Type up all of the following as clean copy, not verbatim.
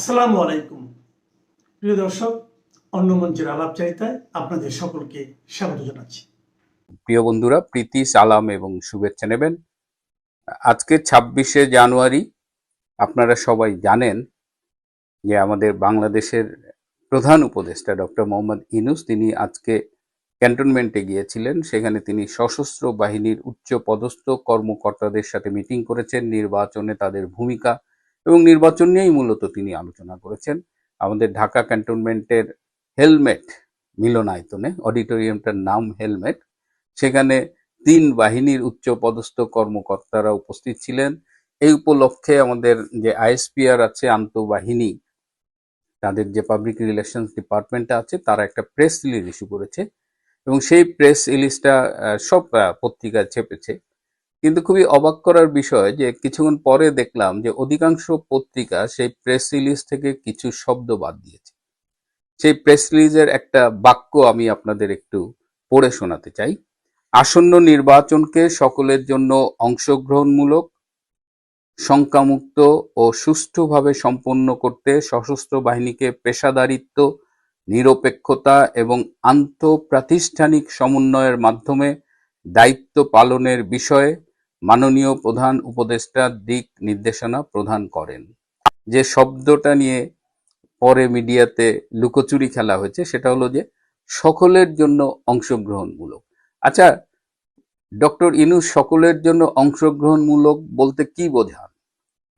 আসসালামু আলাইকুম প্রিয় দর্শক, অন্য মঞ্চের আলাপচারিতায় আপনাদের সকলকে স্বাগত জানাচ্ছি। প্রিয় বন্ধুরা, প্রীতি, সালাম এবং শুভেচ্ছা নেবেন। আজকে 26শে জানুয়ারি। আপনারা সবাই জানেন যে আমাদের বাংলাদেশের প্রধান উপদেষ্টা ডক্টর মোহাম্মদ ইউনূস তিনি আজকে ক্যান্টনমেন্টে গিয়েছিলেন। সেখানে তিনি সশস্ত্র বাহিনীর উচ্চ পদস্থ কর্মকর্তাদের সাথে মিটিং করেছেন, নির্বাচনে তাদের ভূমিকা এবং নির্বাচন নিয়েই মূলত তিনি আলোচনা করেছেন। আমাদের ঢাকা ক্যান্টনমেন্টের হেলমেট মিলনায়তনে, অডিটোরিয়ামটার নাম হেলমেট, সেখানে 3 বাহিনীর উচ্চ পদস্থ কর্মকর্তারা উপস্থিত ছিলেন। এই উপলক্ষে আমাদের যে আইএসপিআর আছে, আন্তঃবাহিনী, তাদের যে পাবলিক রিলেশনস ডিপার্টমেন্টটা আছে, তারা একটা প্রেস রিলিজ ইস্যু করেছে এবং সেই প্রেস রিলিজটা সব পত্রিকায় ছেপেছে। কিন্তু খুবই অবাক করার বিষয় যে কিছুক্ষণ পরে দেখলাম যে অধিকাংশ পত্রিকা সেই প্রেস রিলিজ থেকে কিছু শব্দ বাদ দিয়েছে। সেই প্রেস রিলিজের একটা বাক্য আমি আপনাদের একটু পড়ে শোনাতে চাই। আসন্ন নির্বাচনকে সকলের জন্য অংশগ্রহণমূলক, শঙ্কামুক্ত ও সুষ্ঠুভাবে সম্পন্ন করতে সশস্ত্র বাহিনীকে পেশাদারিত্ব, নিরপেক্ষতা এবং আন্তঃপ্রাতিষ্ঠানিক সমন্বয়ের মাধ্যমে দায়িত্ব পালনের বিষয়ে মাননীয় প্রধান উপদেষ্টা দিক নির্দেশনা প্রদান করেন। যে শব্দটা নিয়ে পরে মিডিয়াতে লুকোচুরি খেলা হয়েছে সেটা হলো যে সকলের জন্য অংশগ্রহণমূলক। আচ্ছা, ডক্টর ইউনূস সকলের জন্য অংশগ্রহণমূলক বলতে কি বোঝান?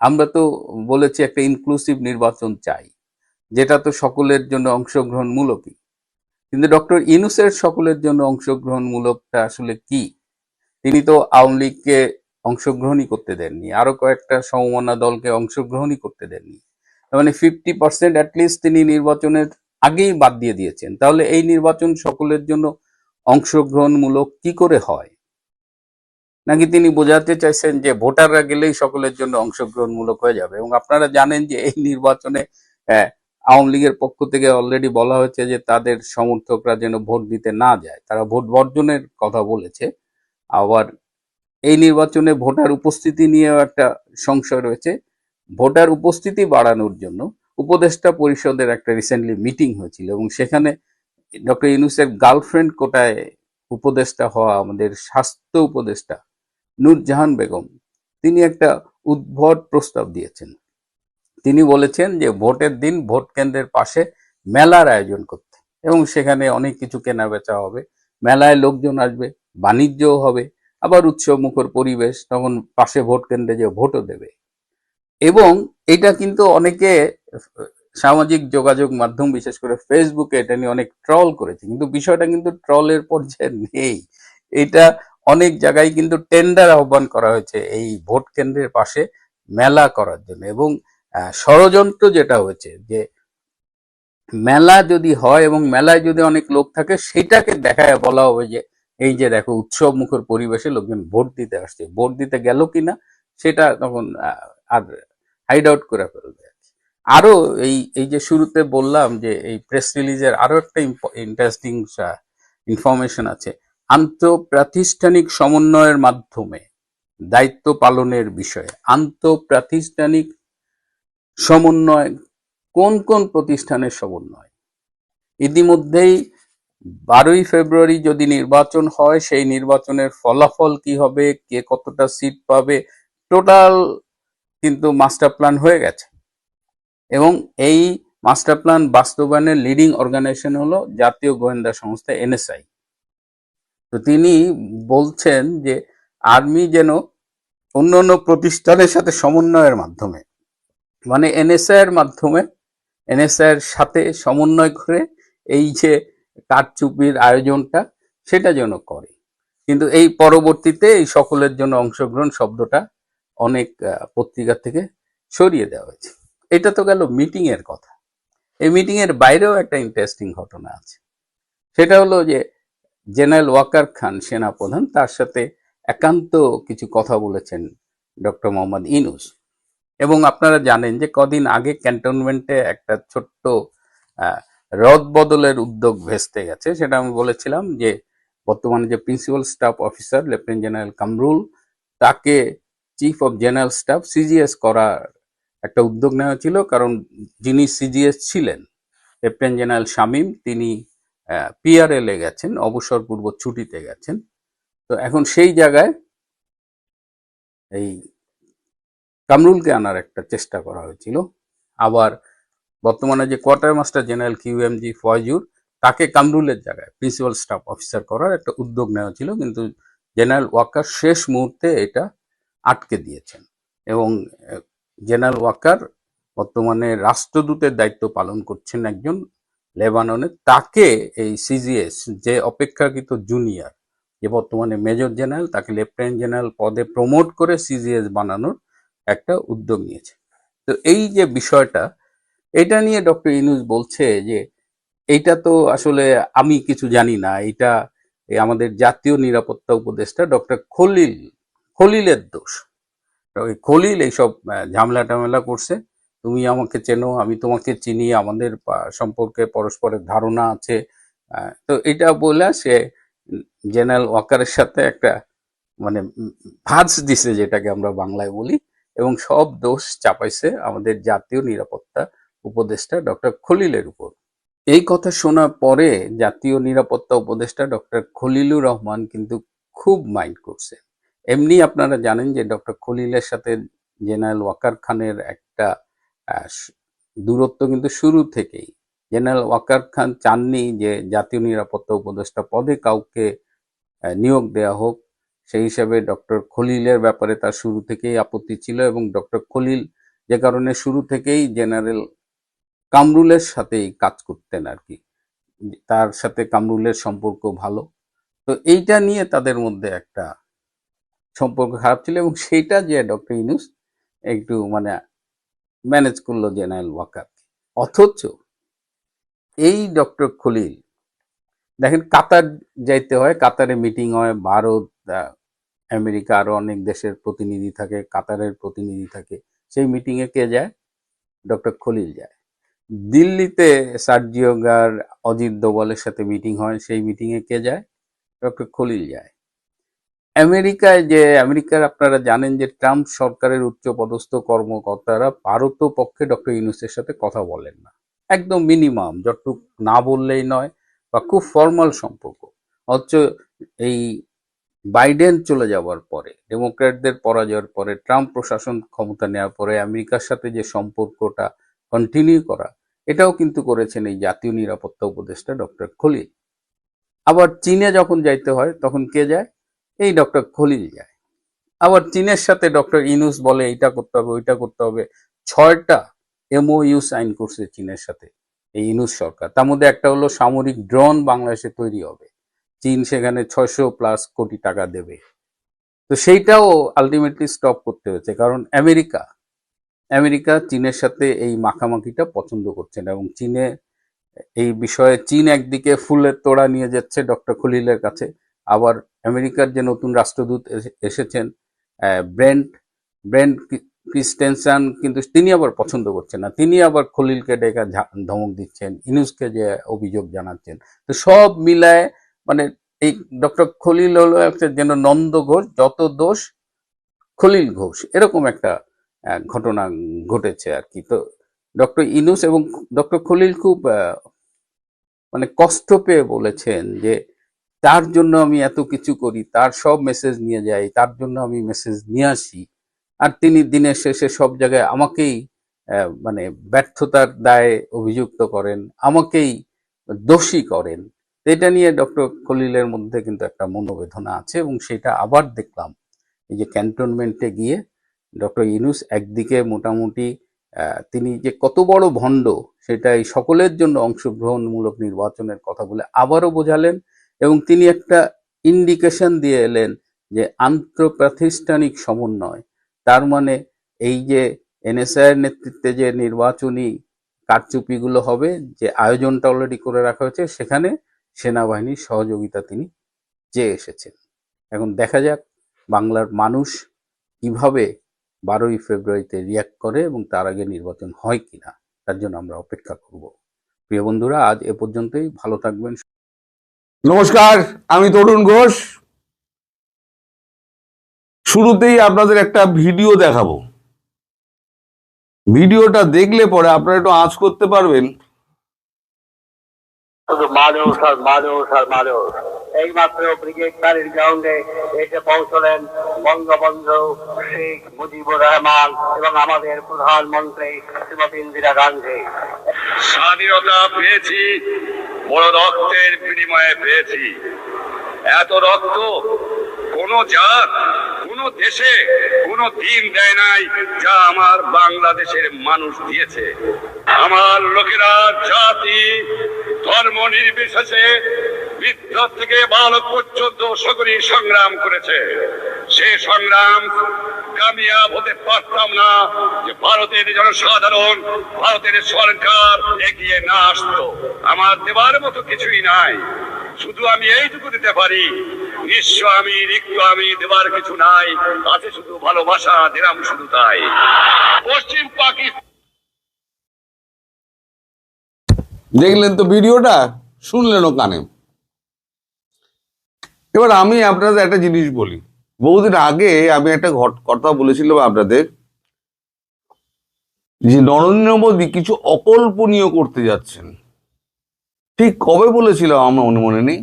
আমরা তো বলেছি একটা ইনক্লুসিভ নির্বাচন চাই, যেটা তো সকলের জন্য অংশগ্রহণমূলকই। কিন্তু ডক্টর ইউনূসের সকলের জন্য অংশগ্রহণমূলকটা আসলে কি? তিনি তো আওয়ামী লীগকে অংশগ্রহণই করতে দেননি, আরো কয়েকটা সমমনা দলকে অংশগ্রহণই করতে দেননি। তার মানে 50% অ্যাটলিস্ট তিনি নির্বাচনের আগেই বাদ দিয়ে দিয়েছেন। তাহলে এই নির্বাচন সকলের জন্য অংশগ্রহণমূলক কি করে হয়? নাকি তিনি বোঝাতে চাইছেন যে ভোটাররা গেলেই সকলের জন্য অংশগ্রহণমূলক হয়ে যাবে? এবং আপনারা জানেন যে এই নির্বাচনে আওয়ামী লীগের পক্ষ থেকে অলরেডি বলা হয়েছে যে তাদের সমর্থকরা যেন ভোট দিতে না যায়, তারা ভোট বর্জনের কথা বলেছে। আবার এই নির্বাচনে ভোটার উপস্থিতি নিয়েও একটা সংশয় রয়েছে। ভোটার উপস্থিতি বাড়ানোর জন্য উপদেষ্টা পরিষদের একটা রিসেন্টলি মিটিং হয়েছিল এবং সেখানে ডক্টর ইউনূসের গার্লফ্রেন্ড কোটায় উপদেষ্টা হওয়া আমাদের স্বাস্থ্য উপদেষ্টা নূরজাহান বেগম, তিনি একটা উদ্ভট প্রস্তাব দিয়েছেন। তিনি বলেছেন যে ভোটের দিন ভোট কেন্দ্রের পাশে মেলার আয়োজন করতে এবং সেখানে অনেক কিছু কেনা বেচা হবে, মেলায় লোকজন আসবে, বাণিজ্যও হবে, আবার উৎসব মুখর পরিবেশ, তখন পাশে ভোট কেন্দ্রে যে ভোটও দেবে। এবং এটা কিন্তু অনেকে সামাজিক যোগাযোগ মাধ্যম, বিশেষ করে ফেসবুকে, এটা নিয়ে অনেক ট্রল করেছে, কিন্তু বিষয়টা কিন্তু ট্রলের পর্যায়ে নেই। এটা অনেক জায়গায় কিন্তু টেন্ডার আহ্বান করা হয়েছে এই ভোট কেন্দ্রের পাশে মেলা করার জন্য। এবং ষড়যন্ত্র যেটা হয়েছে যে মেলা যদি হয় এবং মেলায় যদি অনেক লোক থাকে, সেটাকে দেখায় বলা হবে যে এই যে দেখো উৎসব মুখর পরিবেশে লোকজন ভোট দিতে আসছে, ভোট দিতে গেল কিনা সেটা তখন আর হাইড আউট করে ফেলবে। আরো এই এই যে শুরুতে বললাম যে এই প্রেস রিলিজের আরো একটা ইন্টারেস্টিং ইনফরমেশন আছে। আন্তঃপ্রাতিষ্ঠানিক সমন্বয়ের মাধ্যমে দায়িত্ব পালনের বিষয়ে। আন্তঃপ্রাতিষ্ঠানিক সমন্বয় কোন কোন প্রতিষ্ঠানের সমন্বয়? ইতিমধ্যেই 12ই ফেব্রুয়ারি যদি নির্বাচন হয়, সেই নির্বাচনের ফলাফল কি হবে, কে কতটা সিট পাবে, টোটাল কিন্তু মাস্টার প্ল্যান হয়ে গেছে। এবং এই মাস্টার প্ল্যান বাস্তবায়নের লিডিং অর্গানাইজেশন হলো জাতীয় গোয়েন্দা সংস্থা এনএসআই। তো তিনি বলছেন যে আর্মি যেন অন্য অন্য প্রতিষ্ঠানের সাথে সমন্বয়ের মাধ্যমে, মানে এনএসআই এর মাধ্যমে, এনএসআই এর সাথে সমন্বয় করে এই যে কারচুপির আয়োজনটা সেটা যেন করে। কিন্তু এই পরবর্তীতে এই সকলের জন্য অংশগ্রহণ শব্দটা অনেক পত্রিকা থেকে সরিয়ে দেওয়া হয়েছে। এটা তো গেল মিটিং এর কথা। এই মিটিং এর বাইরেও একটা ইন্টারেস্টিং ঘটনা আছে। সেটা হলো যে জেনারেল ওয়াকার খান সেনাপ্রধান, তার সাথে একান্ত কিছু কথা বলেছেন ডক্টর মোহাম্মদ ইউনূস। এবং আপনারা জানেন যে কদিন আগে ক্যান্টনমেন্টে একটা ছোট্ট রদ বদলের উদ্যোগ ভেস্তে গেছে। সেটা আমি বলেছিলাম যে বর্তমানে যে principal staff officer lieutenant general Kamrul, তাকে chief of general staff CGS করার একটা উদ্যোগ নেওয়া ছিল, কারণ যিনি সিজিএস ছিলেন লেফটেন্যান্ট জেনারেল শামীম, তিনি পিআরএলে গেছেন, অবসরপূর্ব ছুটিতে গেছেন। তো এখন সেই জায়গায় এই কামরুলকে আনার একটা চেষ্টা করা হয়েছিল। আবার বর্তমানে যে quarter master general QMG Faizur, তাকে কামরুলের জায়গায় প্রিন্সিপাল স্টাফ অফিসার করার একটা উদ্যোগ নেওয়া ছিল, কিন্তু জেনারেল ওয়াকার শেষ মুহূর্তে এটা আটকে দিয়েছেন। এবং জেনারেল ওয়াকার বর্তমানে রাষ্ট্রদূতের দায়িত্ব পালন করছেন একজন লেবাননে। তাকে এই সিজিএস, যে অপেক্ষাকৃত জুনিয়র, যে বর্তমানে মেজর জেনারেল, তাকে লেফটেন্যান্ট জেনারেল পদে প্রমোট করে সিজিএস বানানোর একটা উদ্যোগ নিয়েছে। তো এই যে বিষয়টা, এটা নিয়ে ডক্টর ইউনূস বলছে যে এইটা তো আসলে আমি কিছু জানি না, এটা আমাদের জাতীয় নিরাপত্তা উপদেষ্টা ডক্টর খলিলের দোষ। ওই খলিল এইসব ঝামেলা টামেলা করছে। তুমি আমাকে চেনো, আমি তোমাকে চিনি, আমাদের সম্পর্কে পরস্পরের ধারণা আছে। তো এটা বলে সে জেনারেল ওয়াকারের সাথে একটা মানে ভাঁজ দিছে, যেটাকে আমরা বাংলায় বলি, এবং সব দোষ চাপাইছে আমাদের জাতীয় নিরাপত্তা উপদেষ্টা ডক্টর খলিলের উপর। এই কথা শোনার পরে জাতীয় নিরাপত্তা উপদেষ্টা ডক্টর খলিলুর রহমান কিন্তু খুব মাইন্ড করছে। এমনি আপনারা জানেন যে ডক্টর খলিলের সাথে জেনারেল ওয়াকার খানের একটা দূরত্ব কিন্তু শুরু থেকেই। জেনারেল ওয়াকার খান চাননি যে জাতীয় নিরাপত্তা উপদেষ্টা পদে কাউকে নিয়োগ দেয়া হোক। সেই হিসাবে ডক্টর খলিলের ব্যাপারে তার শুরু থেকেই আপত্তি ছিল, এবং ডক্টর খলিল যে কারণে শুরু থেকেই জেনারেল কামরুলের সাথেই কাজ করতেন আর কি, তার সাথে কামরুলের সম্পর্ক ভালো। তো এইটা নিয়ে তাদের মধ্যে একটা সম্পর্ক খারাপ ছিল, এবং সেইটা যে ডক্টর ইউনূস একটু মানে ম্যানেজ করলো জেনারেল ওয়াকার। অথচ এই ডক্টর খলিল দেখেন, কাতার যাইতে হয়, কাতারে মিটিং হয়, ভারত, আমেরিকা, আরো অনেক দেশের প্রতিনিধি থাকে, কাতারের প্রতিনিধি থাকে। সেই মিটিংয়ে কে যায়? ডক্টর খলিল যায়। দিল্লিতে সার্জিও গার, অজিত দোভালের সাথে মিটিং হয়, সেই মিটিংয়ে কে যায়? ডক্টর খলিল যায়। আমেরিকার আপনারা জানেন যে ট্রাম্প সরকারের উচ্চপদস্থ কর্মকর্তারা ভারত পক্ষে ডক্টর ইউনূসের সাথে কথা বলেন না, একদম মিনিমাম, যতটুক না বললেই নয়, বা খুব ফর্মাল সম্পর্ক। অথচ এই বাইডেন চলে যাওয়ার পরে, ডেমোক্র্যাটদের পরাজয়ের পরে, ট্রাম্প প্রশাসন ক্ষমতা নেওয়ার পরে আমেরিকার সাথে যে সম্পর্কটা কন্টিনিউ করা, এটাও কিন্তু করেছেন এই জাতীয় নিরাপত্তা উপদেষ্টা ডক্টর খলিল। আবার চীনে যখন যাইতে হয় তখন কে যায়? এই ডক্টর খলিল যায়। আবার চীনের সাথে ডক্টর ইউনূস বলে এইটা করতে হবে, ওইটা করতে হবে। 6টা এমওইউ সাইন করছে চীনের সাথে এই ইউনূস সরকার। তার মধ্যে একটা হলো সামরিক ড্রোন বাংলাদেশে তৈরি হবে, চীন সেখানে 600+ কোটি টাকা দেবে। তো সেইটাও আলটিমেটলি স্টপ করতে হয়েছে, কারণ আমেরিকা চীনের সাথে এই মাখামাখিটা পছন্দ করছে না, এবং চীনে এই বিষয়ে চীন একদিকে ফুলের তোড়া নিয়ে যাচ্ছে ডক্টর খলিলের কাছে। আবার আমেরিকার যে নতুন রাষ্ট্রদূত এসেছেন ব্রেন্ট ব্রেন্ট ক্রিস্টেনসন, কিন্তু তিনি আবার পছন্দ করছেন না, তিনি আবার খলিলকে ডেকে ধমক দিচ্ছেন, ইউনূসকে যে অভিযোগ জানাচ্ছেন। তো সব মিলায় মানে এই ডক্টর খলিল হলো একটা যেন নন্দ ঘোষ, যত দোষ খলিল ঘোষ, এরকম একটা ঘটনা ঘটেছে আর কি। তো ডক্টর ইউনূস এবং ডক্টর খলিল খুব মানে কষ্ট পেয়ে বলেছেন যে তার জন্য আমি এত কিছু করি, তার সব মেসেজ নিয়ে যাই, তার জন্য আমি মেসেজ নিয়ে আসি, আর তিনি দিনের শেষে সব জায়গায় আমাকেই মানে ব্যর্থতার দায়ে অভিযুক্ত করেন, আমাকেই দোষী করেন। এটা নিয়ে ডক্টর খলিলের মধ্যে কিন্তু একটা মনোবেদনা আছে, এবং সেটা আবার দেখলাম এই যে ক্যান্টনমেন্টে গিয়ে ডক্টর ইউনূস একদিকে মোটামুটি তিনি যে কত বড় ভণ্ড সেটা এই সকলের জন্য অংশগ্রহণমূলক নির্বাচনের কথা বলে আবারও বোঝালেন, এবং তিনি একটা ইন্ডিকেশন দিয়ে এলেন যে আন্তঃপ্রাতিষ্ঠানিক সমন্বয়, তার মানে এই যে এনএসআই এর নেতৃত্বে যে নির্বাচনী কারচুপিগুলো হবে, যে আয়োজনটা অলরেডি করে রাখা হয়েছে, সেখানে সেনাবাহিনীর সহযোগিতা তিনি চেয়ে এসেছেন। এখন দেখা যাক বাংলার মানুষ কিভাবে 12ই ফেব্রুয়ারিতে রিয়াক্ট করে, এবং তার আগে নির্বাচন হয় কিনা, তার জন্য আমরা অপেক্ষা করব। প্রিয় বন্ধুরা, আজ এ পর্যন্তই। ভালো থাকবেন। নমস্কার, আমি তরুণ ঘোষ। শুরুতেই আপনাদের একটা ভিডিও দেখাবো। ভিডিওটা দেখলে পরে আপনারা একটু আঁচ করতে পারবেন। শুধু মানুষ আর মানুষ আর মানুষ। এইমাত্র ব্রিগেড প্যারেড গ্রাউন্ডে এসে পৌঁছলেন বঙ্গবন্ধু শেখ মুজিবুর রহমান এবং আমাদের প্রধানমন্ত্রী শ্রীমতী ইন্দিরা গান্ধী। স্বাধীনতা পেয়েছি বড় রক্তের বিনিময়ে পেয়েছি। এত রক্ত কোন জাত কোন দেশে কোন দিন দেয় নাই যা আমার বাংলাদেশের মানুষ দিয়েছে। আমার লোকেরা জাতি ধর্ম নির্বিশেষে বৃদ্ধ থেকে বালক পর্যন্ত সকলেই সংগ্রাম করেছে। সে সংগ্রাম কামিয়াব হতে পারতাম না যে ভারতের জনসাধারণ, ভারতের সরকার এগিয়ে না আসতো। আমার দেবার মতো কিছুই নাই, শুধু আমি এইটুকু দিতে পারি, নিঃস্ব আমি, রিক্ত আমি, দেবার কিছু নাই, আছে শুধু ভালোবাসা, দিলাম শুধু তাই। পশ্চিম পাকিস্তান দেখলেন তো ভিডিওটা, শুনলেন ও কানে। এবার আমি আপনাদের একটা জিনিস বলি। বহুদিন আগে আমি একটা কথা বলেছিলাম আপনাদের, যে নরেন্দ্র মোদী কিছু অকল্পনীয় করতে যাচ্ছেন। ঠিক কবে বলেছিলাম আমার মনে নেই,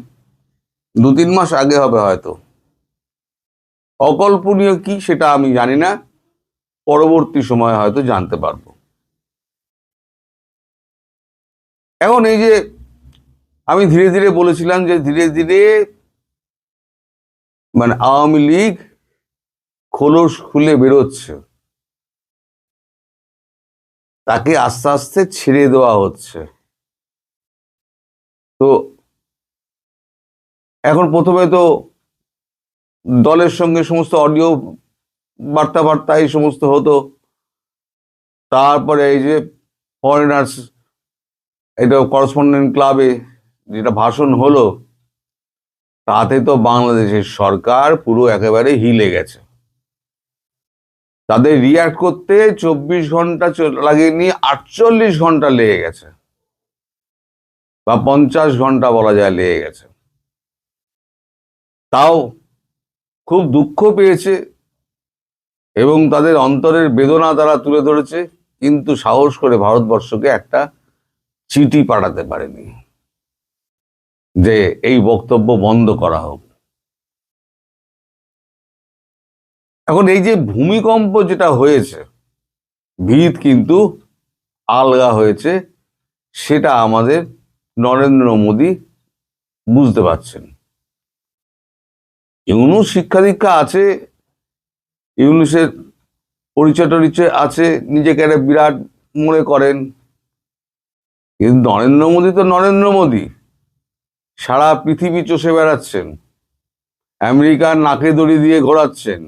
2-3 মাস আগে হবে হয়তো। অকল্পনীয় কি সেটা আমি জানি না, পরবর্তী সময়ে হয়তো জানতে পারবো। এখন এই যে আমি ধীরে ধীরে বলেছিলাম যে ধীরে ধীরে মানে আওয়ামী লীগ খোলস খুলে বেরোচ্ছে, তাকে আস্তে আস্তে ছেড়ে দেওয়া হচ্ছে। তো এখন প্রথমে তো দলের সঙ্গে সমস্ত অডিও বার্তা এই সমস্ত হতো, তারপরে এই যে ফরেনার্স এটা করেসপন্ডেন্ট ক্লাবে যেটা ভাষণ হলো, তাতে তো বাংলাদেশের সরকার পুরো একেবারে হিলে গেছে। তাদের রিয়াক্ট করতে 24 ঘন্টা লাগেনি, 48 ঘন্টা লেগে গেছে, বা 50 ঘন্টা বলা যায় লেগে গেছে। তাও খুব দুঃখ পেয়েছে এবং তাদের অন্তরের বেদনা তারা তুলে ধরেছে, কিন্তু সাহস করে ভারতবর্ষকে একটা চিঠি পাঠাতে পারেনি যে এই বক্তব্য বন্ধ করা হোক। এখন এই যে ভূমিকম্প যেটা হয়েছে, ভিত কিন্তু আলগা হয়েছে, সেটা আমাদের নরেন্দ্র মোদী বুঝতে পারছেন। ইউনুস শিক্ষা দীক্ষা আছে, ইউনুসের পরিচয় টরিচয় আছে, নিজেকে একটা বিরাট মনে করেন, কিন্তু নরেন্দ্র মোদী তো নরেন্দ্র মোদী, সারা পৃথিবী চষে বেড়াচ্ছেন, আমেরিকার নাকে দড়ি দিয়ে ঘোরাচ্ছেন।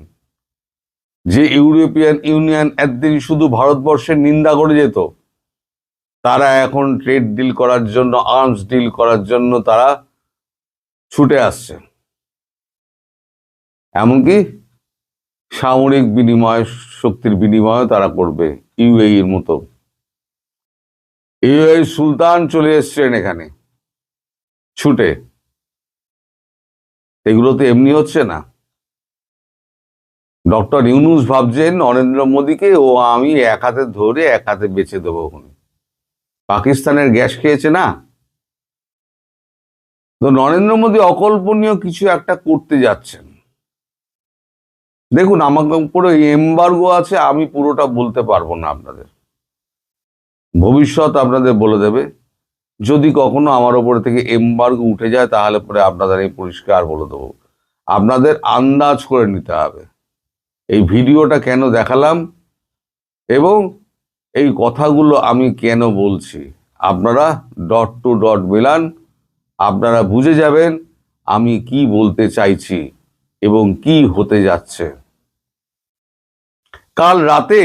যে ইউরোপিয়ান ইউনিয়ন একদিন শুধু ভারতবর্ষের নিন্দা করে যেত, তারা এখন ট্রেড ডিল করার জন্য, আর্মস ডিল করার জন্য তারা ছুটে আসছে। এমনকি সামরিক বিনিময়, শক্তির বিনিময় তারা করবে ইউএইর মতো। ইউএই সুলতান চলে এসছেন এখানে ছুটে। এগুলো তো এমনি হচ্ছে না। ডক্টর ইউনুস ভাবছেন নরেন্দ্র মোদীকে ও আমি এক হাতে ধরে এক হাতে বেঁচে দেবো। পাকিস্তানের গ্যাস খেয়েছে না, তো নরেন্দ্র মোদী অকল্পনীয় কিছু একটা করতে যাচ্ছেন। দেখুন, আমাকে উপরে এমবার্গো আছে, আমি পুরোটা বলতে পারবো না আপনাদের, ভবিষ্যৎ আপনাদের বলে দেবে। যদি কখনো আমার ওপর থেকে এমবার্গো উঠে যায়, তাহলে পরে আপনাদের এই পরিষ্কার বলে দেবো। আপনাদের আন্দাজ করে নিতে হবে এই ভিডিওটা কেন দেখালাম এবং এই কথাগুলো আমি কেন বলছি। আপনারা ডট টু ডট মেলান, আপনারা বুঝে যাবেন আমি কি বলতে চাইছি এবং কি হতে যাচ্ছে। কাল রাতে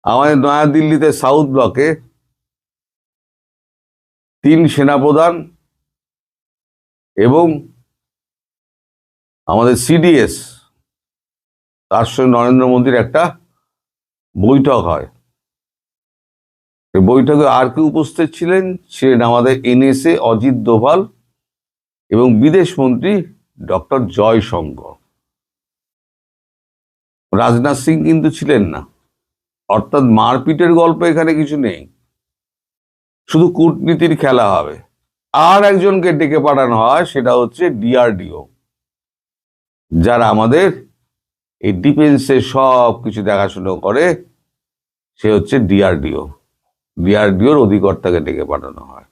আমাদের নয়াদিল্লিতে সাউথ ব্লকে 3 সেনাপ্রধান এবং আমাদের সিডিএস, তার সঙ্গে নরেন্দ্র মোদীর একটা বৈঠক হয়। এই বৈঠকে আর কি উপস্থিত ছিলেন আমাদের এনএসএ অজিত দোভাল এবং বিদেশমন্ত্রী ডক্টর জয়শঙ্কর। রাজনাথ সিং কিন্তু ছিলেন না। অর্থাৎ মারপিটের গল্প এখানে কিছু নেই, শুধু কূটনীতির খেলা হবে। আর একজনকে ডেকে পাঠানো হয়, সেটা হচ্ছে ডিআরডিও, যারা আমাদের এই ডিফেন্সের সব কিছু দেখাশুনো করে, সে হচ্ছে ডিআরডিও। ডিআরডিওর অধিকর্তাকে ডেকে পাঠানো হয়।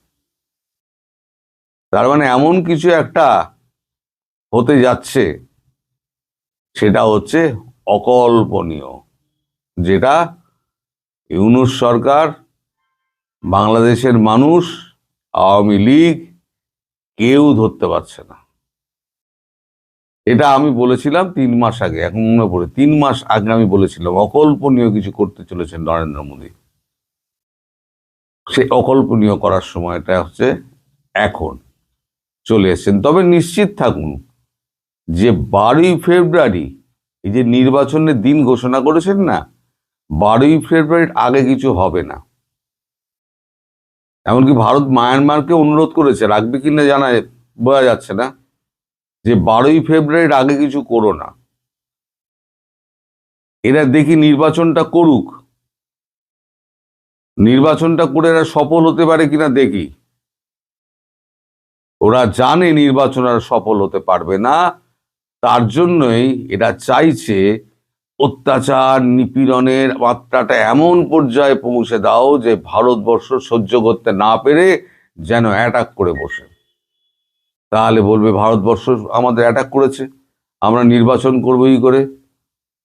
তার মানে এমন কিছু একটা হতে যাচ্ছে, সেটা হচ্ছে অকল্পনীয়, যেটা ইউনূস সরকার, বাংলাদেশের মানুষ, আওয়ামী লীগ কেউ ধরতে পারছে না। এটা আমি বলেছিলাম 3 মাস আগে, এখন মনে পড়ে 3 মাস আগে আমি বলেছিলাম অকল্পনীয় কিছু করতে চলেছেন নরেন্দ্র মোদী। সে অকল্পনীয় করার সময়টা হচ্ছে এখন চলে এসেছেন। তবে নিশ্চিত থাকুন যে 12ই ফেব্রুয়ারি, এই যে নির্বাচনের দিন ঘোষণা করেছেন না, 12ই ফেব্রুয়ারির আগে কিছু হবে না। এমনকি ভারত মায়ানমারকে অনুরোধ করেছে, রাখবে কিনা জানায় বোঝা যাচ্ছে না, যে 12ই ফেব্রুয়ারির আগে কিছু করো না, এরা দেখি নির্বাচনটা করুক, নির্বাচনটা করে এরা সফল হতে পারে কিনা দেখি। ওরা জানে নির্বাচন আর সফল হতে পারবে না, তার জন্যই এরা চাইছে অত্যাচার নিপীড়নের মাত্রাটা এমন পর্যায়ে পৌঁছে দাও যে ভারতবর্ষ সহ্য করতে না পেরে যেন অ্যাটাক করে বসে। তাহলে বলবে ভারতবর্ষ আমাদের অ্যাটাক করেছে, আমরা নির্বাচন করবো কি করে,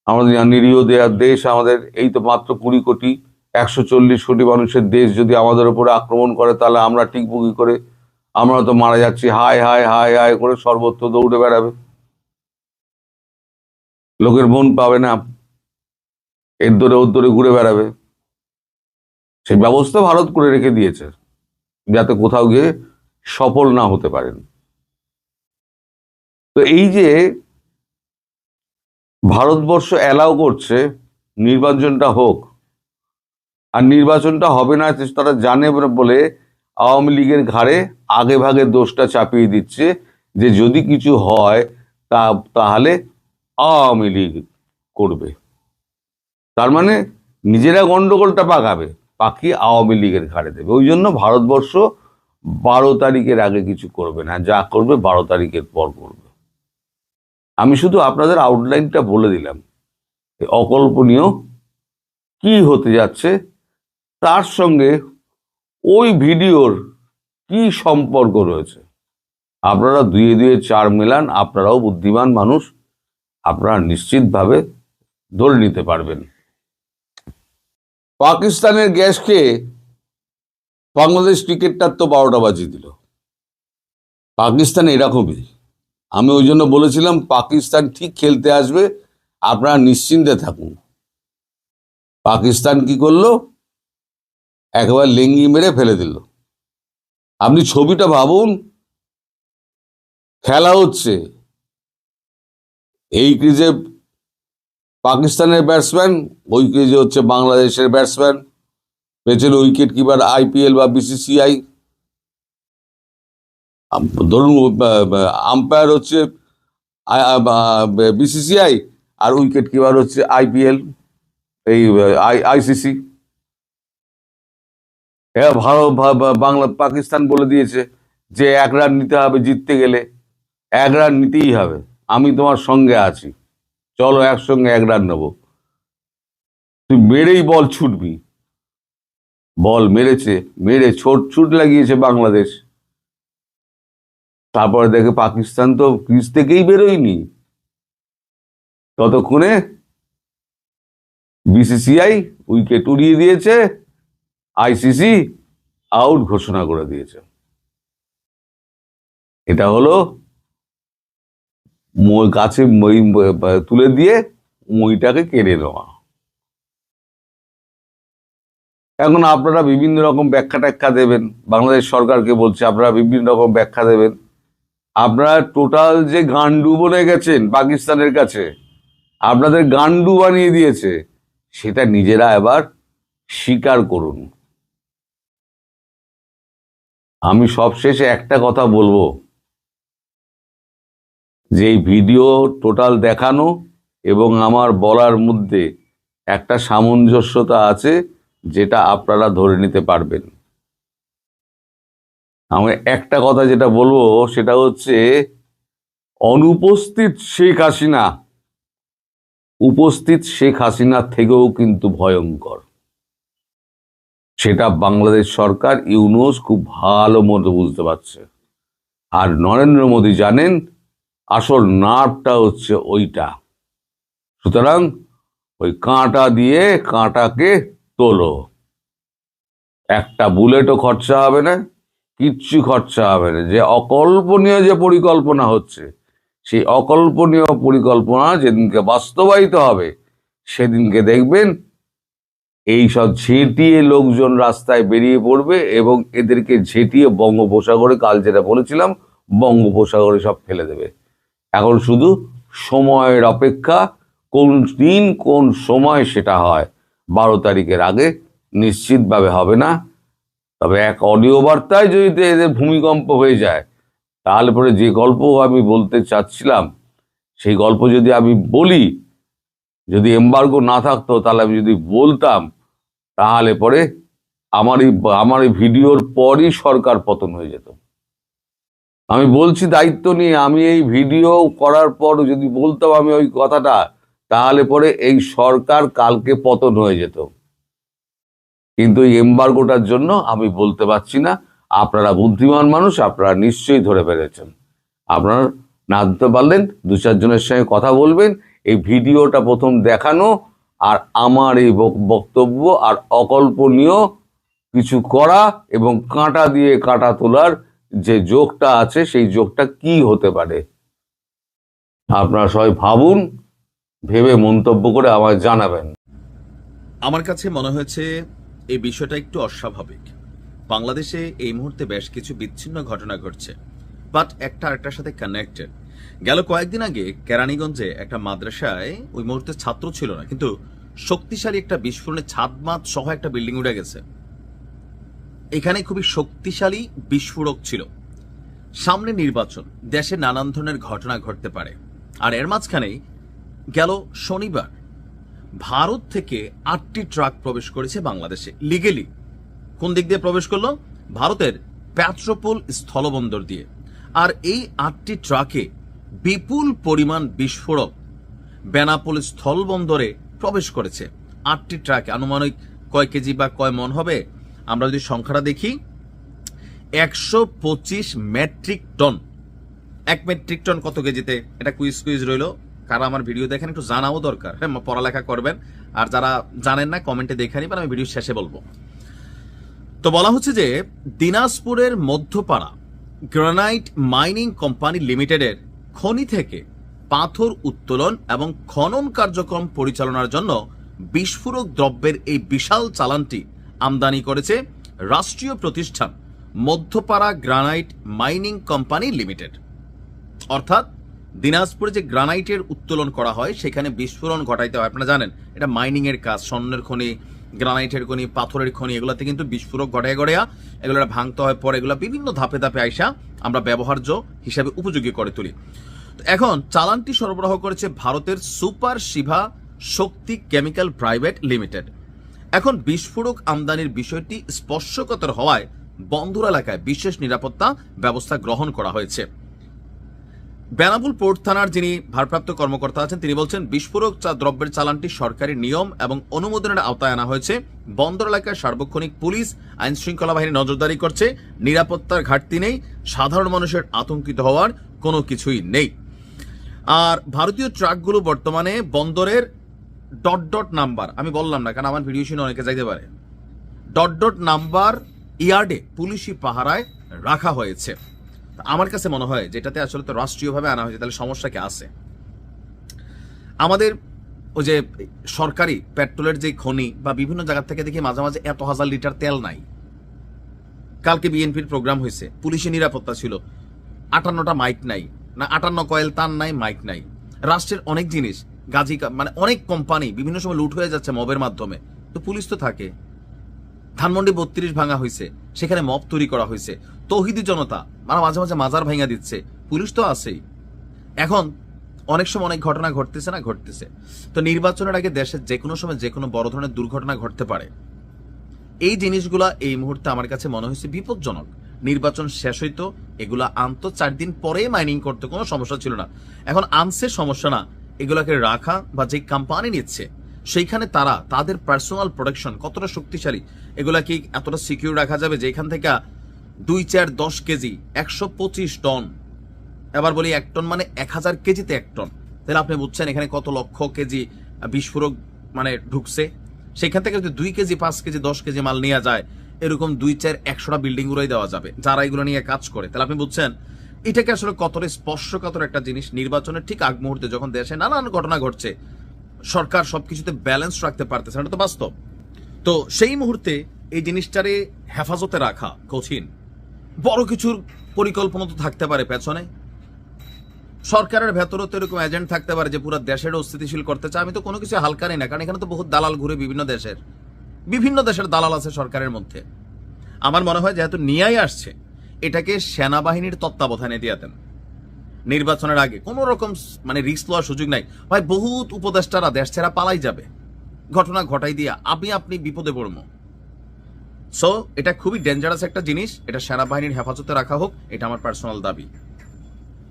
আমাদের নিরীহ দেশ, আমাদের এই তো মাত্র 20 কোটি 140 কোটি মানুষের দেশ যদি আমাদের উপরে আক্রমণ করে, তাহলে আমরা টিকবো কি করে, আমরা তো মারা যাচ্ছি, হায় হায় হায় হায় করে সর্বত্র দৌড়ে বেড়াবে, লোকের মন পাবে না, এর দরে ওর দরে ঘুরে বেড়াবে। সেই ব্যবস্থা ভারত করে রেখে দিয়েছে, যাতে কোথাও গিয়ে সফল না হতে পারেন। তো এই যে ভারতবর্ষ অ্যালাউ করছে নির্বাচনটা হোক, আর নির্বাচনটা হবে না তারা জানে বলে আওয়ামী লীগের ঘাড়ে আগে ভাগে দোষটা চাপিয়ে দিচ্ছে, যে যদি কিছু হয় তাহলে আওয়ামী লীগ করবে। তার মানে নিজেরা গন্ডগোলটা পাকাবে, বাকি আওয়ামী লীগের ঘাড়ে দেবে। ওই জন্য ভারতবর্ষ 12 তারিখের আগে কিছু করবে না, যা করবে 12 তারিখের পর করবে। আমি শুধু আপনাদের আউটলাইনটা বলে দিলাম, অকল্পনীয় কি হতে যাচ্ছে, তার সঙ্গে ওই ভিডিওর কি সম্পর্ক রয়েছে। আপনারা 2 2 4 মেলান, আপনারাও বুদ্ধিমান মানুষ, আপনারা নিশ্চিতভাবে ধরে নিতে পারবেন। পাকিস্তানের গ্যাস খেয়ে বাংলাদেশ ক্রিকেটটার তো 12টা বাজিয়ে দিল। পাকিস্তান এরকমই, আমি ওই জন্য বলেছিলাম পাকিস্তান ঠিক খেলতে আসবে, আপনারা নিশ্চিন্তে থাকুন। পাকিস্তান কি করলো, একেবারে লেঙ্গি মেরে ফেলে দিল। আপনি ছবিটা ভাবুন, খেলা হচ্ছে, এই ক্রিজে পাকিস্তানের ব্যাটসম্যান, ওই ক্রিজে হচ্ছে বাংলাদেশের ব্যাটসম্যান, পেছনে উইকেট কিপার আইপিএল বা বিসিসিআই, ধরুন আম্পায়ার হচ্ছে বিসিসিআই, আর উইকেট কিপার হচ্ছে আইপিএল, এই আইসিসি। বাংলা পাকিস্তান বলে দিয়েছে যে 1 রান নিতে হবে, জিততে গেলে 1 রান নিতেই হবে, আমি তোমার সঙ্গে আছি, চলো একসঙ্গে 1 রান নেবো। তুই মেরেই বল ছুটবি। বল মেরেছে, মেরে ছুট লাগিয়েছে বাংলাদেশ। তারপরে দেখে পাকিস্তান তো ক্রিজ থেকেই বেরোয়নি, ততক্ষণে বিসিসিআই উইকেট উড়িয়ে দিয়েছে, আইসিসি আউট ঘোষণা করে দিয়েছে। এটা হলো গাছে মই তুলে দিয়ে মইটাকে কেড়ে নেওয়া। এখন আপনারা বিভিন্ন রকম ব্যাখ্যা ট্যাখ্যা দেবেন, বাংলাদেশ সরকারকে বলছে আপনারা বিভিন্ন রকম ব্যাখ্যা দেবেন। আপনারা টোটাল যে গান্ডু বনে গেছেন পাকিস্তানের কাছে, আপনাদের গান্ডু বানিয়ে দিয়েছে, সেটা নিজেরা এবার স্বীকার করুন। আমি সবশেষে একটা কথা বলবো, যে এই ভিডিও টোটাল দেখানো এবং আমার বলার মধ্যে একটা সামঞ্জস্যতা আছে যেটা আপনারা ধরে নিতে পারবেন। আমি একটা কথা যেটা বলবো সেটা হচ্ছে, অনুপস্থিত শেখ হাসিনা উপস্থিত শেখ হাসিনার থেকেও কিন্তু ভয়ঙ্কর। সেটা বাংলাদেশ সরকার, ইউনূস খুব ভালো মতো বুঝতে পারছে। আর নরেন্দ্র মোদী জানেন আসল নার্ভটা হচ্ছে ওইটা। সুতরাং ওই কাঁটা দিয়ে কাঁটাকে তোলো। একটা বুলেটও খরচা হবে না, কিচ্ছু খরচা হবে না। যে অকল্পনীয় যে পরিকল্পনা হচ্ছে, সেই অকল্পনীয় পরিকল্পনা যেদিনকে বাস্তবায়িত হবে সেদিনকে দেখবেন এইসব ঝেঁটিয়ে লোকজন রাস্তায় বেরিয়ে পড়বে এবং এদেরকে ঝেঁটিয়ে বঙ্গোপসাগরে, কাল যেটা বলেছিলাম, বঙ্গোপসাগরে সব ফেলে দেবে। এখন শুধু সময়ের অপেক্ষা, কোন দিন কোন সময় সেটা হয়। 12 তারিখের আগে নিশ্চিতভাবে হবে না। তবে এক অডিও বার্তায় যদি এদের ভূমিকম্প হয়ে যায়, তাহলে পরে যে গল্প আমি বলতে চাচ্ছিলাম সেই গল্প যদি আমি বলি, যদি এমবার্গো না থাকতো তাহলে আমি যদি বলতাম, তাহলে পরে আমার এই ভিডিওর পরই সরকার পতন হয়ে যেত। আমি বলছি দায়িত্ব নিয়ে, আমি এই ভিডিও করার পর যদি বলতাম আমি ওই কথাটা, তাহলে পরে এই সরকার কালকে পতন হয়ে যেত। কিন্তু এই এমবার্গোটার জন্য আমি বলতে পারছি না। আপনারা বুদ্ধিমান মানুষ, আপনারা নিশ্চয়ই ধরে পেরেছেন। আপনারা না দিতে পারলেন 2-4 জনের সঙ্গে কথা বলবেন। এই ভিডিওটা প্রথম দেখানো আর আমার এই বক্তব্য আর অকল্পনীয় কিছু করা এবং কাঁটা দিয়ে কাঁটা তোলার যে যোগটা আছে, সেই যোগটা কি হতে পারে আপনারা সবাই ভাবুন, ভেবে মন্তব্য করে আমায় জানাবেন। আমার কাছে মনে হয়েছে এই বিষয়টা একটু অস্বাভাবিক। বাংলাদেশে এই মুহূর্তে বেশ কিছু বিচ্ছিন্ন ঘটনা ঘটছে, বাট একটা আরেকটার সাথে কানেক্টেড। গেল কয়েকদিন আগে কেরানীগঞ্জে একটা মাদ্রাসায় ওই মুহূর্তে ছাত্র ছিল না, কিন্তু শক্তিশালী একটা বিস্ফোরণে ছাদমাত সহ একটা বিল্ডিং উঠে গেছে। এখানে খুবই শক্তিশালী বিস্ফোরক ছিল। সামনে নির্বাচন, দেশে নানান ধরনের ঘটনা ঘটতে পারে। আর এর মাঝখানেই গেল শনিবার ভারত থেকে 8টি ট্রাক প্রবেশ করেছে বাংলাদেশে লিগেলি। কোন দিক দিয়ে প্রবেশ করলো? ভারতের পেট্রোপোল স্থলবন্দর দিয়ে। আর এই 8টি ট্রাকে বিপুল পরিমাণ বিস্ফোরক বেনাপোল স্থলবন্দরে প্রবেশ করেছে। 8টি ট্রাকে আনুমানিক কয় কেজি বা কয় মন হবে আমরা যদি সংখ্যাটা দেখি, 125 মেট্রিক টন। 1 মেট্রিক টন কত কেজিতে? এটা কুইজ রইল। কারা আমার ভিডিও দেখেন একটু জানাও দরকার। হ্যাঁ, পড়ালেখা করবেন। আর যারা জানেন না কমেন্টে দেখে নিবেন, আমি ভিডিও শেষে বলবো। তো বলা হচ্ছে যে দিনাজপুরের মধ্যপাড়া গ্রানাইট মাইনিং কোম্পানি লিমিটেডের খনি থেকে পাথর উত্তোলন এবং খনন কার্যক্রম পরিচালনার জন্য বিস্ফোরক দ্রব্যের এই বিশাল চালানটি আমদানি করেছে রাষ্ট্রীয় প্রতিষ্ঠান Madhyapara granite mining company limited. অর্থাৎ দিনাজপুরে যে গ্রানাইটের উত্তোলন করা হয় সেখানে বিস্ফোরণ ঘটাইতে হয়। আপনারা জানেন এটা মাইনিং এর কাজ। স্বর্ণের খনি, গ্রানাইটের খনি, পাথরের খনি, এগুলাতে কিন্তু বিস্ফোরক গড়াইয়া এগুলো ভাঙতে হয়, পরে এগুলো বিভিন্ন ধাপে ধাপে আইসা আমরা ব্যবহার্য হিসাবে উপযোগী করে তুলি। এখন চালানটি সরবরাহ করেছে ভারতের সুপার শিভা শক্তি কেমিক্যাল প্রাইভেট লিমিটেড। এখন বিস্ফোরক আমদানির বিষয়টি স্পর্শকাতর হওয়ায় বন্দর এলাকায় বিশেষ নিরাপত্তা ব্যবস্থা গ্রহণ করা হয়েছে। বেনাপোল পোর্ট থানার যিনি ভারপ্রাপ্ত কর্মকর্তা আছেন তিনি বলছেন, বিস্ফোরক দ্রব্যের চালানটি সরকারি নিয়ম এবং অনুমোদনের আওতায় আনা হয়েছে। বন্দর এলাকায় সার্বক্ষণিক পুলিশ আইন শৃঙ্খলা বাহিনী নজরদারি করছে। নিরাপত্তার ঘাটতি নেই, সাধারণ মানুষের আতঙ্কিত হওয়ার কোনো কিছুই নেই। আর ভারতীয় ট্রাকগুলো বর্তমানে বন্দরের ... নাম্বার, আমি বললাম না কারণ আমার ভিডিও শুনে অনেকে যাইতে পারে, ... নাম্বার ইয়ার্ডে পুলিশি পাহারায় রাখা হয়েছে। আমার কাছে মনে হয় যেটাতে আসলে তো রাষ্ট্রীয়ভাবে আনা হয়েছে, তাহলে সমস্যা কি আছে? আমাদের ওই যে সরকারি পেট্রোলের যে খনি বা বিভিন্ন জায়গা থেকে দেখি মাঝে মাঝে এত হাজার লিটার তেল নাই। কালকে বিএনপির প্রোগ্রাম হয়েছে, পুলিশের নিরাপত্তা ছিল, 58টা মাইক নাই, না 58 কয়েল তার নাই, মাইক নাই। রাষ্ট্রের অনেক জিনিস গাজী মানে অনেক কোম্পানি বিভিন্ন সময় লুট হয়ে যাচ্ছে মবের মাধ্যমে, তো পুলিশ তো থাকে। ধানমন্ডি 32 ভাঙা হয়েছে, সেখানে মব তৈরি করা হয়েছে। তৌহিদি জনতা মানে মাঝে মাঝে মাজার ভাঙা দিচ্ছে, পুলিশ তো আছেই। এখন অনেক সময় অনেক ঘটনা ঘটতেছে না, ঘটতেছে। তো নির্বাচনের আগে দেশের যে কোনো সময় যে কোনো বড় ধরনের দুর্ঘটনা ঘটতে পারে। এই জিনিসগুলা এই মুহূর্তে আমার কাছে মনে হয়েছে বিপজ্জনক। নির্বাচন শেষ হইতো, এগুলা আনতো 4 দিন পরে মাইনিং করতে কোনো সমস্যা ছিল না। এখন আনছে সমস্যা না, এগুলাকে রাখা বা যে কোম্পানি নিচ্ছে সেইখানে তারা তাদের পার্সোনাল প্রোটেকশন কতটা শক্তিশালী, এগুলা কি এতটা সিকিউর রাখা যাবে যে এখান থেকে 2, 4, 10 কেজি 125 টন, এবার বলি 1 টন মানে 1000 কেজিতে 1 টন, তাহলে আপনি বুঝছেন এখানে কত লক্ষ কেজি বিস্ফোরক মানে ঢুকছে। সেখান থেকে যদি 2 কেজি 5 কেজি 10 কেজি মাল নিয়ে যায়, এরকম 2, 4, 100টা বিল্ডিং উড়াই দেওয়া যাবে যারা এগুলো নিয়ে কাজ করে। তাহলে আপনি বুঝছেন এটাকে আসলে কতটা স্পর্শকাতর একটা জিনিস। নির্বাচনের ঠিক আগ মুহূর্তে যখন দেশে নানান ঘটনা ঘটছে, সরকার সবকিছুতে ব্যালেন্স রাখতে পারতেছে না, এটা তো বাস্তব। তো সেই মুহূর্তে এই জিনিসটারে হেফাজতে রাখা কঠিন। বড় কিছুর পরিকল্পনা তো থাকতে পারে পেছনে, সরকারের ভেতরও তো এরকম এজেন্ট থাকতে পারে যে পুরো দেশের অস্থিতিশীল করতে চায়। আমি তো কোনো কিছু হালকা নেই না, কারণ এখানে তো বহুত দালাল ঘুরে, বিভিন্ন দেশের দালাল আছে সরকারের মধ্যে। আমার মনে হয় যেহেতু নিয়েই আসছে, এটাকে সেনাবাহিনীর তত্ত্বাবধানে দিয়ে দেন। নির্বাচনের আগে কোনো রকম মানে রিস্ক লওয়ার সুযোগ নাই ভাই। বহুত উপদেষ্টারা দেশ ছেড়া পালাই যাবে, ঘটনা ঘটাই দিয়া আপনি বিপদে পড়বো। সো এটা খুবই ডেঞ্জারাস একটা জিনিস, এটা সেনাবাহিনীর হেফাজতে রাখা হোক, এটা আমার পার্সোনাল দাবি।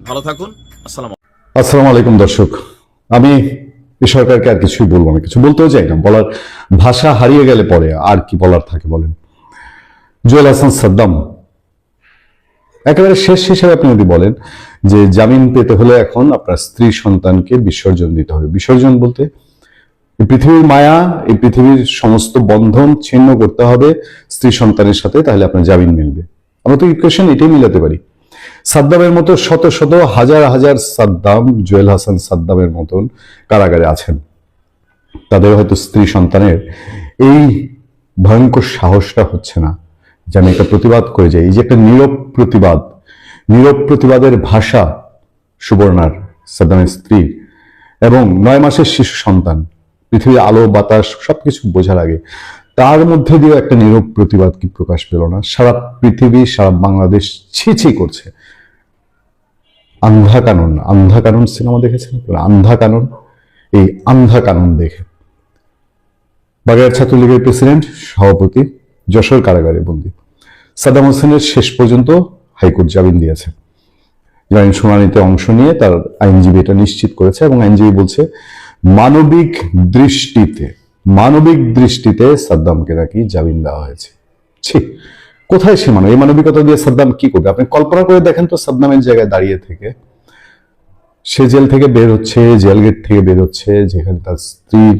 ভালো থাকুন, আসসালামু আলাইকুম দর্শক। আমি এই সরকারকে আর কিছুই বলবো না, কিছু বলতেও চাই না, বলার ভাষা হারিয়ে গেলে পরে আর কি বলার থাকে বলেন। জুয়েল হাসান সাদ্দাম একেবারে শেষ হিসেবে আপনি যদি বলেন যে জামিন পেতে হলে এখন আপনার স্ত্রী সন্তানকে বিসর্জন দিতে হবে। বিসর্জন বলতে এই পৃথিবীর মায়া, এই পৃথিবীর সমস্ত বন্ধন ছিন্ন করতে হবে স্ত্রী সন্তানের সাথে, তাহলে আপনার জামিন মিলবে। আমরা তো ইকুয়েশন এটাই মিলাতে পারি। সাদ্দামের মতো শত শত হাজার হাজার সাদ্দাম, জুয়েল হাসান সাদ্দামের মতন কারাগারে আছেন। তাদের হয়তো স্ত্রী সন্তানের এই ভয়ঙ্কর সাহসটা হচ্ছে না যে আমি একটা প্রতিবাদ করে যাই। এই যে একটা নীরব প্রতিবাদের ভাষা সুবর্ণার, সাদ্দামের স্ত্রী এবং 9 মাসের শিশু সন্তান, পৃথিবীর আলো বাতাস সবকিছু বোঝার আগে তার মধ্যে দিয়ে একটা নীরব প্রতিবাদ কি প্রকাশ পেল না? সারা পৃথিবী, সারা বাংলাদেশ ছি করছে। আন্ধা কানুন সিনেমা দেখেছেন? এই আন্ধা কানুন দেখে বাগেরহাট ছাত্রলীগের প্রেসিডেন্ট, সভাপতি যশোর কারাগারে বন্দী সাদ্দাম হোসেনের শেষ পর্যন্ত হাইকোর্ট জামিন দিয়েছে। জামিন শুনানিতে অংশ নিয়ে তার আইনজীবী এটা নিশ্চিত করেছে, এবং আইনজীবী বলছে মানবিক দৃষ্টিতে সাদ্দামকে নাকি জামিন দেওয়া হয়েছে। কোথায় সে এই মানবিকতা দিয়ে সাদ্দাম কি করবে? আপনি কল্পনা করে দেখেন তো, সাদ্দামের জায়গায় দাঁড়িয়ে থেকে সে জেল থেকে বের হচ্ছে, জেল গেট থেকে বের হচ্ছে, যেখানে তার স্ত্রীর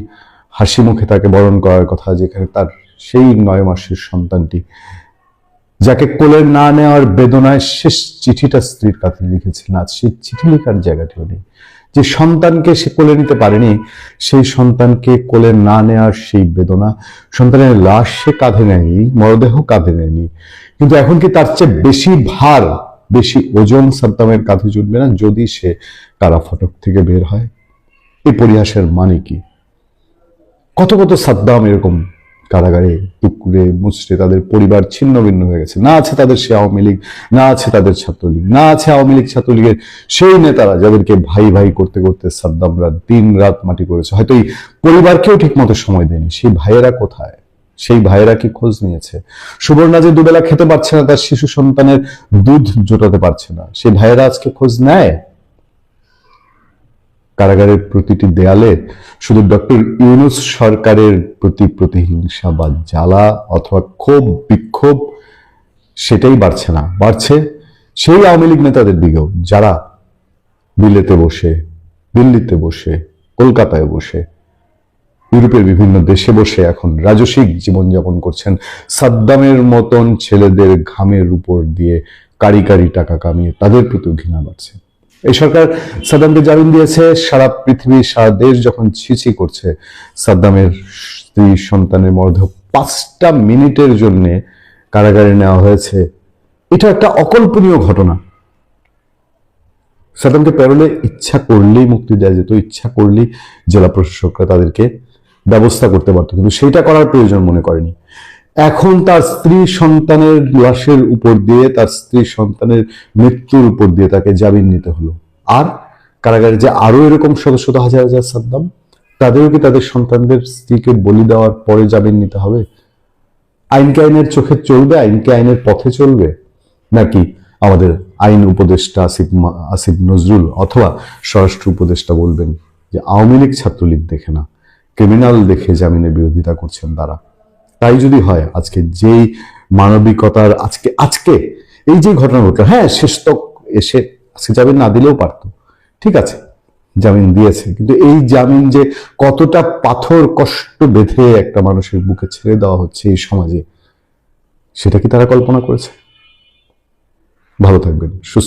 হাসি মুখে তাকে বরণ করার কথা, যেখানে তার সেই 9 মাসের সন্তানটি, যাকে কোলে না নেওয়ার বেদনায় শেষ চিঠিটা স্ত্রীর কাছে লিখেছিলেন, আজ সেই চিঠি লেখার জায়গাটিও নেই। যে সন্তানকে সে কোলে নিতে পারেনি, সেই সন্তানকে কোলে না নেওয়ার সেই বেদনা, সন্তানের লাশ সে কাঁধে নেয়নি, মরদেহ কাঁধে নেয়নি, কিন্তু এখন কি তার চেয়ে বেশি ভার, বেশি ওজন সাদ্দামের কাঁধে জুটবে না যদি সে কারা ফটক থেকে বের হয়? এই পরিহাসের মানে কি? কত সাদ্দাম এরকম কারাগারে টুকরে মুচড়ে তাদের পরিবার ছিন্ন ভিন্ন হয়ে গেছে। না আছে তাদের সে আওয়ামী লীগ, না আছে তাদের ছাত্রলীগ, না আছে আওয়ামী লীগ ছাত্রলীগের সেই নেতারা যাদেরকে ভাই ভাই করতে করতে সাদ্দামরা দিন রাত মাটি করেছে। হয়তো এই পরিবারকেও ঠিক মতো সময় দেয়নি। সেই ভাইয়েরা কোথায়? সেই ভাইয়েরা কি খোঁজ নিয়েছে? সুবর্ণা যে দুবেলা খেতে পারছে না, তার শিশু সন্তানের দুধ জোটাতে পারছে না, সেই ভাইয়েরা আজকে খোঁজ নেয়? কারাগারের প্রতিটি দেয়ালে শুধু ডক্টর ইউনূস সরকারের প্রতি প্রতিহিংসা বা জ্বালা অথবা ক্ষোভ বিক্ষোভ, সেটাই বাড়ছে না, বাড়ছে সেই আওয়ামী লীগ নেতাদের দিকেও, যারা বিলেতে বসে, দিল্লিতে বসে, কলকাতায় বসে, ইউরোপের বিভিন্ন দেশে বসে এখন রাজসিক জীবনযাপন করছেন। সাদ্দামের মতন ছেলেদের ঘামের উপর দিয়ে কারি টাকা কামিয়ে তাদের প্রতি ঘৃণা বাড়ছে। এই সরকার সাদ্দামকে জামিন দিয়েছে, সারা পৃথিবী, সারা দেশ যখন ছিছি করছে, সাদ্দামের স্ত্রী সন্তানের মরদেহ 5টা মিনিটের জন্য কারাগারে নেওয়া হয়েছে। এটা একটা অকল্পনীয় ঘটনা। সাদ্দামকে প্যারোলে ইচ্ছা করলেই মুক্তি দেওয়া যেত, ইচ্ছা করলেই জেলা প্রশাসকরা তাদেরকে ব্যবস্থা করতে পারত, কিন্তু সেইটা করার প্রয়োজন মনে করেনি। এখন তার স্ত্রী সন্তানের লাশের উপর দিয়ে, তার স্ত্রী সন্তানের মৃত্যুর উপর দিয়ে তাকে জামিন নিতে হলো। আর কারাগারে যে আরো এরকম শত শত হাজার হাজার সাদ্দাম, তাদেরও কি তাদের সন্তানদের স্ত্রীকে বলি দেওয়ার পরে জামিন নিতে হবে? আইনকে আইনের চোখে চলবে, আইনকে আইনের পথে চলবে, নাকি আমাদের আইন উপদেষ্টা আসিফ নজরুল অথবা স্বরাষ্ট্র উপদেষ্টা বলবেন যে আওয়ামী লীগ ছাত্রলীগ দেখে না, ক্রিমিনাল দেখে জামিনের বিরোধিতা করছেন তারা? তাই যদি হয়, আজকে যেই মানবিকতার আজকে এই যে ঘটনা ঘটলো, হ্যাঁ শেষ তক এসে আজকে জামিন না দিলেও পারতো, ঠিক আছে জামিন দিয়েছে, কিন্তু এই জামিন যে কতটা পাথর কষ্ট বেঁধে একটা মানুষের বুকে ছেড়ে দেওয়া হচ্ছে এই সমাজে, সেটা কি তারা কল্পনা করেছে? ভালো থাকবেন, সুস্থ